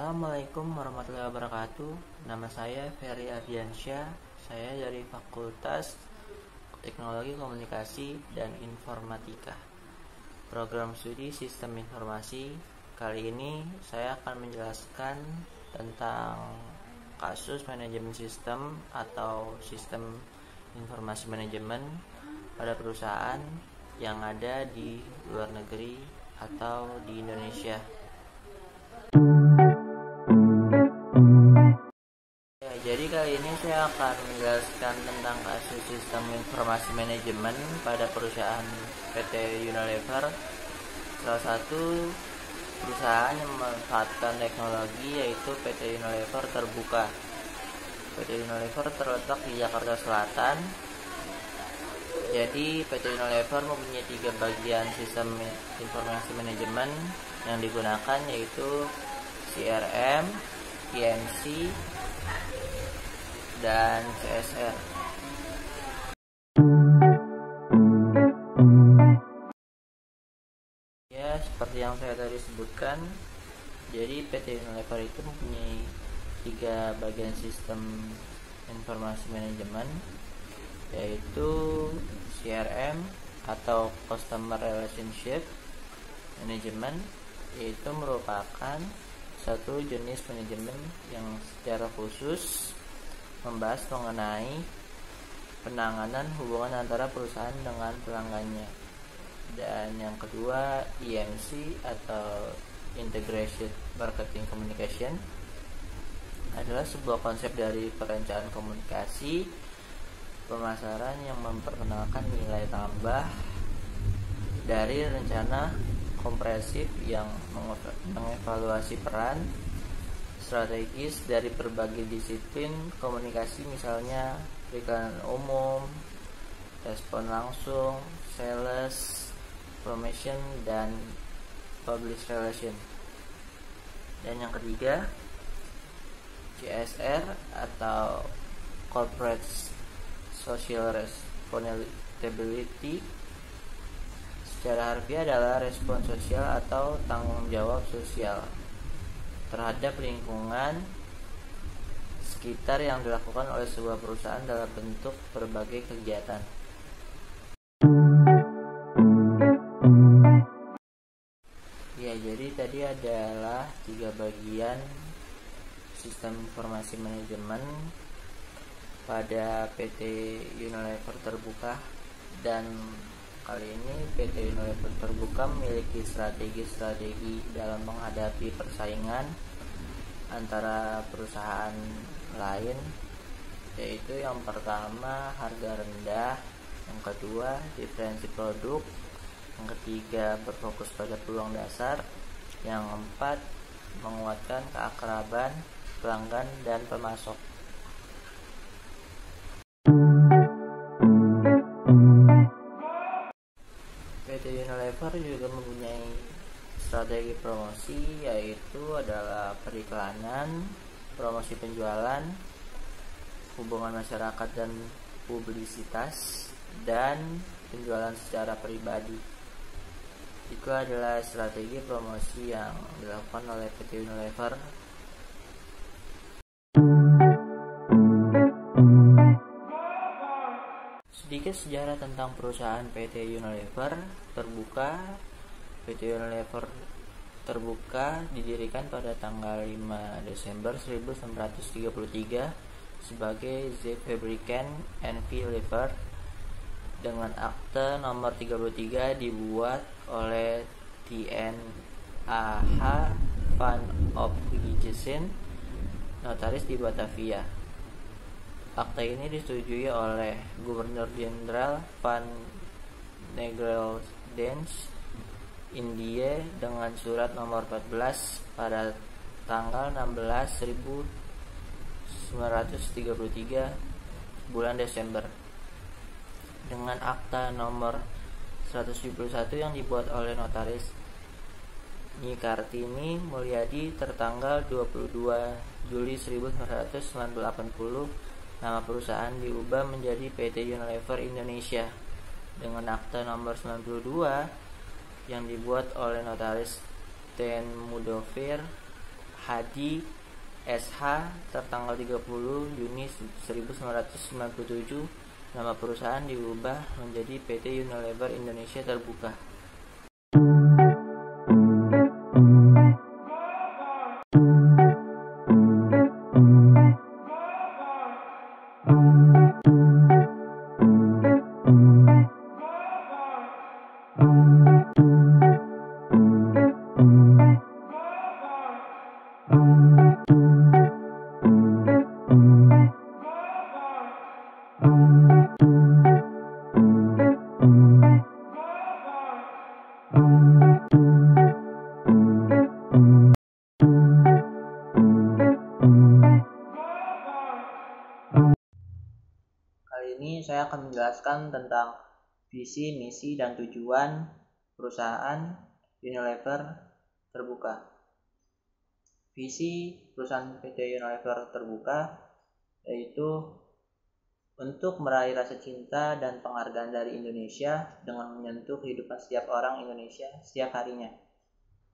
Assalamualaikum warahmatullahi wabarakatuh. Nama saya Ferry Ardiansyah. Saya dari Fakultas Teknologi Komunikasi dan Informatika, Program Studi Sistem Informasi. Kali ini saya akan menjelaskan tentang kasus manajemen sistem atau sistem informasi manajemen pada perusahaan yang ada di luar negeri atau di Indonesia. Jadi kali ini saya akan menjelaskan tentang kasus sistem informasi manajemen pada perusahaan PT Unilever, salah satu perusahaan yang memanfaatkan teknologi yaitu PT Unilever Terbuka. PT Unilever terletak di Jakarta Selatan. Jadi PT Unilever mempunyai 3 bagian sistem informasi manajemen yang digunakan, yaitu CRM, IMC, dan CSR. Ya, seperti yang saya tadi sebutkan, jadi PT Unilever itu mempunyai 3 bagian sistem informasi manajemen, yaitu CRM atau Customer Relationship Management, yaitu merupakan satu jenis manajemen yang secara khusus membahas mengenai penanganan hubungan antara perusahaan dengan pelanggannya. Dan yang kedua, IMC atau Integrated Marketing Communication adalah sebuah konsep dari perencanaan komunikasi pemasaran yang memperkenalkan nilai tambah dari rencana komprehensif yang mengevaluasi peran strategis dari berbagai disiplin komunikasi, misalnya periklanan umum, respon langsung, sales, promotion, dan public relation. Dan yang ketiga, CSR atau Corporate Social Responsibility, secara harfiah adalah respon sosial atau tanggung jawab sosial terhadap lingkungan sekitar yang dilakukan oleh sebuah perusahaan dalam bentuk berbagai kegiatan. Ya, jadi tadi adalah 3 bagian sistem informasi manajemen pada PT Unilever Terbuka, dan kali ini PT Unilever Terbuka memiliki strategi dalam menghadapi persaingan antara perusahaan lain, yaitu yang pertama harga rendah, yang kedua diferensi produk, yang ketiga berfokus pada peluang dasar, yang keempat menguatkan keakraban pelanggan dan pemasok. PT Unilever juga mempunyai strategi promosi, yaitu adalah periklanan, promosi penjualan, hubungan masyarakat dan publisitas, dan penjualan secara pribadi. Itu adalah strategi promosi yang dilakukan oleh PT Unilever. Sedikit sejarah tentang perusahaan PT Unilever Terbuka. PT Unilever Terbuka didirikan pada tanggal 5 Desember 1933 sebagai The Fabricant N.V. Liver dengan akte nomor 33 dibuat oleh T.N.A.H. van Ophuijsen, notaris di Batavia. Akta ini disetujui oleh Gubernur Jenderal Van Nederlandse Indië dengan surat nomor 14 pada tanggal 16/1933 bulan Desember. Dengan akta nomor 171 yang dibuat oleh notaris Nyi Kartini Mulyadi tertanggal 22 Juli 1980, nama perusahaan diubah menjadi PT Unilever Indonesia. Dengan akta nomor 92 yang dibuat oleh notaris Ten Mudofir Hadi SH tertanggal 30 Juni 1997. Nama perusahaan diubah menjadi PT Unilever Indonesia Terbuka. Kali ini saya akan menjelaskan tentang visi, misi, dan tujuan perusahaan Unilever Terbuka. Visi perusahaan PT Unilever Terbuka yaitu untuk meraih rasa cinta dan penghargaan dari Indonesia dengan menyentuh kehidupan setiap orang Indonesia setiap harinya.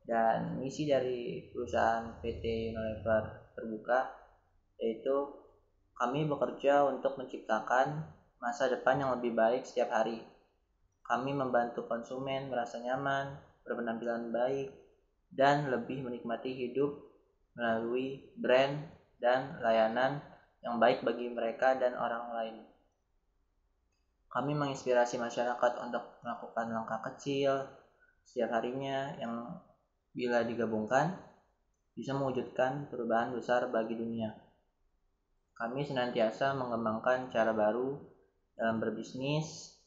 Dan misi dari perusahaan PT Unilever Terbuka yaitu kami bekerja untuk menciptakan masa depan yang lebih baik setiap hari. Kami membantu konsumen merasa nyaman, berpenampilan baik, dan lebih menikmati hidup melalui brand dan layanan yang baik bagi mereka dan orang lain. Kami menginspirasi masyarakat untuk melakukan langkah kecil setiap harinya yang bila digabungkan bisa mewujudkan perubahan besar bagi dunia. Kami senantiasa mengembangkan cara baru dalam berbisnis,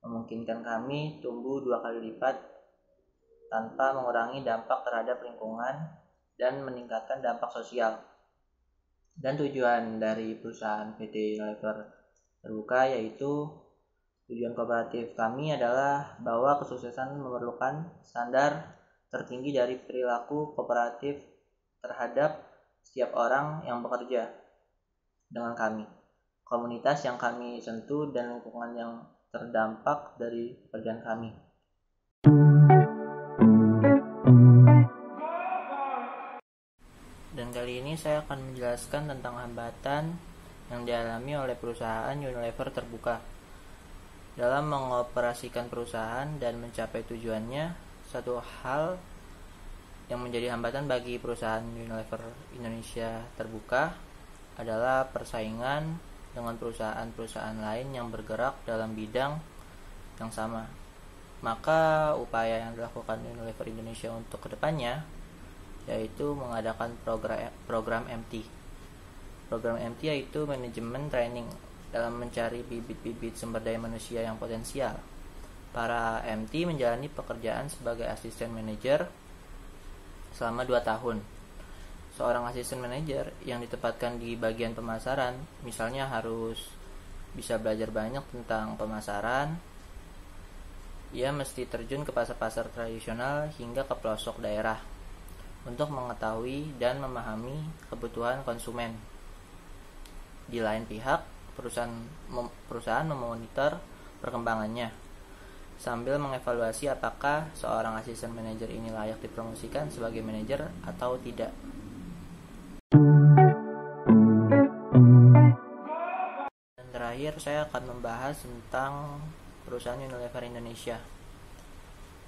memungkinkan kami tumbuh 2 kali lipat tanpa mengurangi dampak terhadap lingkungan dan meningkatkan dampak sosial. Dan tujuan dari perusahaan PT Unilever Terbuka yaitu tujuan kooperatif kami adalah bahwa kesuksesan memerlukan standar tertinggi dari perilaku kooperatif terhadap setiap orang yang bekerja dengan kami, komunitas yang kami sentuh, dan lingkungan yang terdampak dari pekerjaan kami. Dan kali ini saya akan menjelaskan tentang hambatan yang dialami oleh perusahaan Unilever Terbuka. Dalam mengoperasikan perusahaan dan mencapai tujuannya, satu hal yang menjadi hambatan bagi perusahaan Unilever Indonesia Terbuka adalah persaingan dengan perusahaan-perusahaan lain yang bergerak dalam bidang yang sama. Maka upaya yang dilakukan Unilever Indonesia untuk kedepannya yaitu mengadakan program MT. Program MT yaitu manajemen training dalam mencari bibit-bibit sumber daya manusia yang potensial. Para MT menjalani pekerjaan sebagai asisten manajer selama 2 tahun. Seorang asisten manajer yang ditempatkan di bagian pemasaran misalnya harus bisa belajar banyak tentang pemasaran. Ia mesti terjun ke pasar-pasar tradisional hingga ke pelosok daerah untuk mengetahui dan memahami kebutuhan konsumen. Di lain pihak, perusahaan memonitor perkembangannya sambil mengevaluasi apakah seorang asisten manajer ini layak dipromosikan sebagai manajer atau tidak. Dan terakhir saya akan membahas tentang perusahaan Unilever Indonesia.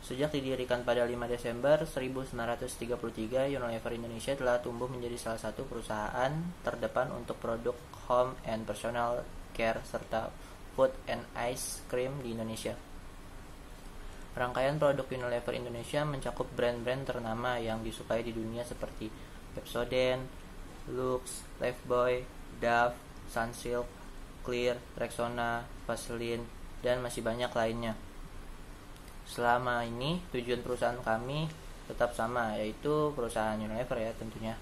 Sejak didirikan pada 5 Desember 1933, Unilever Indonesia telah tumbuh menjadi salah satu perusahaan terdepan untuk produk home and personal care serta food and ice cream di Indonesia. Rangkaian produk Unilever Indonesia mencakup brand-brand ternama yang disukai di dunia seperti Pepsodent, Lux, Lifebuoy, Dove, Sunsilk, Clear, Rexona, Vaseline, dan masih banyak lainnya. Selama ini tujuan perusahaan kami tetap sama, yaitu perusahaan Unilever ya tentunya,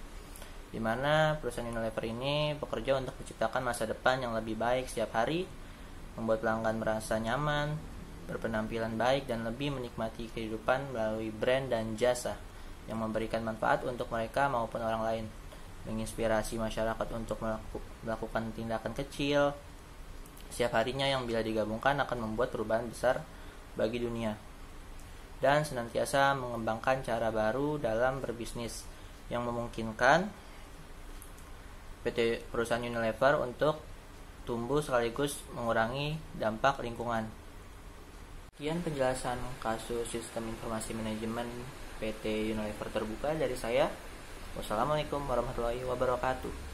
dimana perusahaan Unilever ini bekerja untuk menciptakan masa depan yang lebih baik setiap hari, membuat pelanggan merasa nyaman, berpenampilan baik, dan lebih menikmati kehidupan melalui brand dan jasa yang memberikan manfaat untuk mereka maupun orang lain, menginspirasi masyarakat untuk melakukan tindakan kecil setiap harinya yang bila digabungkan akan membuat perubahan besar bagi dunia, dan senantiasa mengembangkan cara baru dalam berbisnis yang memungkinkan PT perusahaan Unilever untuk tumbuh sekaligus mengurangi dampak lingkungan. Sekian penjelasan kasus sistem informasi manajemen PT Unilever Terbuka dari saya. Wassalamualaikum warahmatullahi wabarakatuh.